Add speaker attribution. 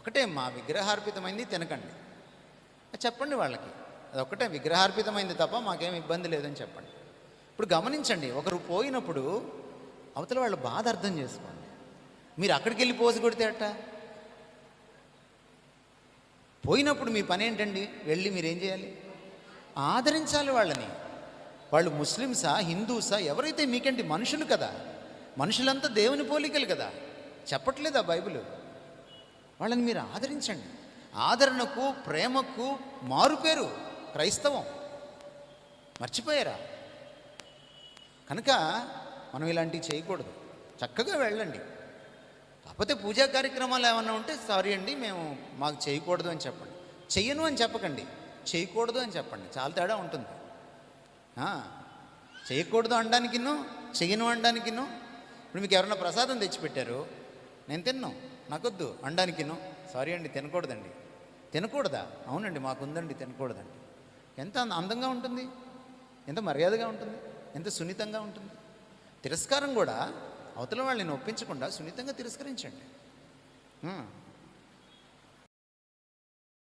Speaker 1: ఒకటే, మా విగ్రహార్పితమైంది తినకండి చెప్పండి వాళ్ళకి. అదొక్కటే విగ్రహార్పితమైంది తప్ప మాకేం ఇబ్బంది లేదని చెప్పండి. ఇప్పుడు గమనించండి, ఒకరు పోయినప్పుడు అవతల వాళ్ళ బాధ అర్థం చేసుకోండి. మీరు అక్కడికి వెళ్ళి పోసి కొడితే అట్ట. పోయినప్పుడు మీ పని ఏంటండి? వెళ్ళి మీరేం చేయాలి? ఆదరించాలి వాళ్ళని. వాళ్ళు ముస్లిమ్సా హిందూసా ఎవరైతే మీకేంటి, మనుషులు కదా. మనుషులంతా దేవుని పోలికలు కదా. చెప్పట్లేదా బైబిల్? వాళ్ళని మీరు ఆదరించండి. ఆదరణకు ప్రేమకు మారుపేరు క్రైస్తవం. మర్చిపోయారా? కనుక మనం ఇలాంటివి చేయకూడదు. చక్కగా వెళ్ళండి. కాకపోతే పూజా కార్యక్రమాలు ఏమన్నా ఉంటే సారీ అండి మాకు చేయకూడదు అని చెప్పండి. చెయ్యను అని చెప్పకండి, చేయకూడదు అని చెప్పండి. చాలా తేడా ఉంటుంది. చేయకూడదు అనడానికిను చెయ్యను అనడానికిను. ఇప్పుడు మీకు ఎవరన్నా ప్రసాదం తెచ్చిపెట్టారు, నేను తిన్నాను నాకొద్దు అనడానికిను సారీ అండి తినకూడదండి. తినకూడదా? అవునండి మాకుందండి తినకూడదండి. ఎంత అందంగా ఉంటుంది, ఎంత మర్యాదగా ఉంటుంది, ఎంత సున్నితంగా ఉంటుంది. తిరస్కారం కూడా అవతల వాళ్ళని ఒప్పించకుండా సున్నితంగా తిరస్కరించండి.